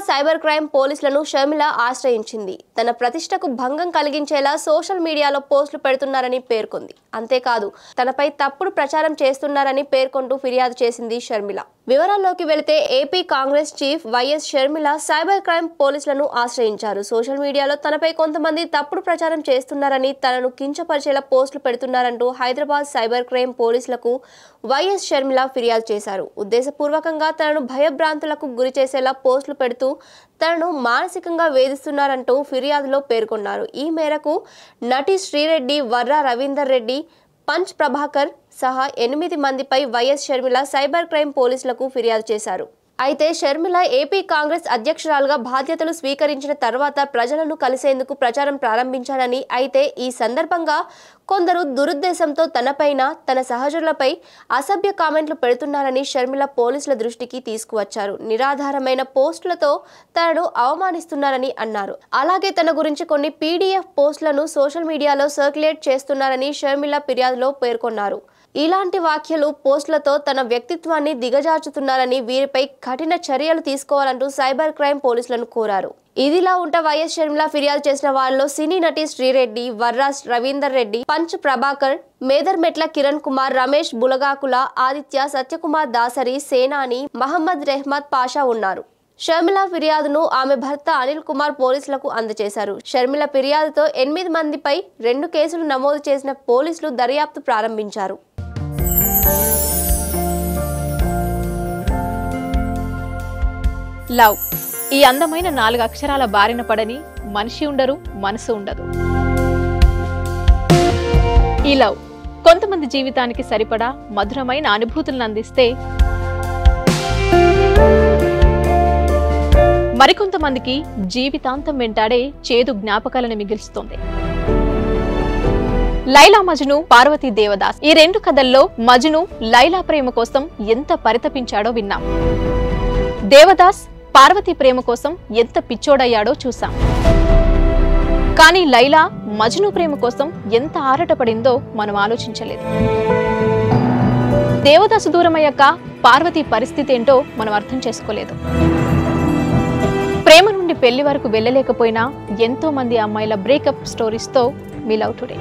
Cyber crime పోలీసులను షర్మిల ఆశ్రయించింది. తన ప్రతిష్టకు భంగం కలిగించేలా సోషల్ మీడియాలో పోస్టులు పెడుతున్నారని పేర్కొంది. అంతేకాదు తనపై తప్పుడు ప్రచారం చేస్తున్నారని పేర్కొంటూ ఫిర్యాదు చేసింది షర్మిల. వివరాల్లోకి వెళితే AP Congress chief YS Sharmila cyber crime పోలీసులను ఆశ్రయించారు. సోషల్ మీడియాలో తనపై కొంతమంది తప్పుడు ప్రచారం చేస్తున్నారని, తనను కించపరిచేలా పోస్టులు పెడుతున్నారంటూ హైదరాబాద్ సైబర్ క్రైమ్ పోలీసులకు వైఎస్ షర్మిల ఫిర్యాదు చేశారు. ఉద్దేశపూర్వకంగా తనను భయభ్రాంతులకు గురి చేసేలా పోస్టులు పెడుతూ తనను మానసికంగా వేధిస్తున్నారంటూ ఫిర్యాదులో పేర్కొన్నారు. ఈ మేరకు నటి శ్రీరెడ్డి, వర్రా రవీందర్ రెడ్డి, పంచ్ ప్రభాకర్ సహా 8 మందిపై వైఎస్ షర్మిల సైబర్ క్రైమ్ పోలీసులకు ఫిర్యాదు చేశారు. అయితే షర్మిల ఏపీ కాంగ్రెస్ అధ్యక్షురాలుగా బాధ్యతలు స్వీకరించిన తర్వాత ప్రజలను కలిసేందుకు ప్రచారం ప్రారంభించారని, అయితే ఈ సందర్భంగా కొందరు దురుద్దేశంతో తనపైన, తన సహచరులపై అసభ్య కామెంట్లు పెడుతున్నారని షర్మిల పోలీసుల దృష్టికి తీసుకువచ్చారు. నిరాధారమైన పోస్టులతో తనను అవమానిస్తున్నారని అన్నారు. అలాగే తన గురించి కొన్ని పీడీఎఫ్ పోస్టులను సోషల్ మీడియాలో సర్క్యులేట్ చేస్తున్నారని షర్మిల ఫిర్యాదులో పేర్కొన్నారు. ఇలాంటి వ్యాఖ్యలు, పోస్టులతో తన వ్యక్తిత్వాన్ని దిగజార్చుతున్నారని, వీరిపై కఠిన చర్యలు తీసుకోవాలంటూ సైబర్ క్రైమ్ పోలీసులను కోరారు. ఇదిలా ఉంటే వైఎస్ షర్మిల ఫిర్యాదు చేసిన వారిలో సినీ నటి శ్రీరెడ్డి, వర్రా రవీందర్ రెడ్డి, పంచ్ ప్రభాకర్, మేదర్మెట్ల కిరణ్ కుమార్, రమేష్ బులగాకుల, ఆదిత్య, సత్యకుమార్ దాసరి, సేనాని, మహమ్మద్ రెహ్మద్ పాషా ఉన్నారు. షర్మిల ఫిర్యాదును ఆమె భర్త అనిల్ కుమార్ పోలీసులకు అందజేశారు. షర్మిల ఫిర్యాదుతో 8 మందిపై 2 కేసులు నమోదు చేసిన పోలీసులు దర్యాప్తు ప్రారంభించారు. లవ్ ఈ అందమైన 4 అక్షరాల బారిన పడని మనిషి ఉండరు, మనసు ఉండదు. ఈ లవ్ కొంతమంది జీవితానికి సరిపడా మధురమైన అనుభూతులను అందిస్తే, మరికొంతమందికి జీవితాంతం వెంటాడే చేదు జ్ఞాపకాలను మిగిల్స్తుంది. లైలా మజ్ను, పార్వతీ దేవదాస్ ఈ 2 కథల్లో మజ్ను లైలా ప్రేమ కోసం ఎంత పరితపించాడో విన్నాం. దేవదాస్ పార్వతి ప్రేమ కోసం ఎంత పిచ్చోడయ్యాడో చూసాం. కానీ లైలా మజ్ను ప్రేమ కోసం ఎంత ఆరాటపడిందో మనం ఆలోచించలేదు. దేవదాసు దూరమయ్యాక పార్వతి పరిస్థితి ఏంటో మనం అర్థం చేసుకోలేదు. ప్రేమ నుండి పెళ్లి వరకు వెళ్ళలేకపోయినా ఎంతో మంది అమ్మాయిల బ్రేకప్ స్టోరీస్తో మీ లవ్ టుడే.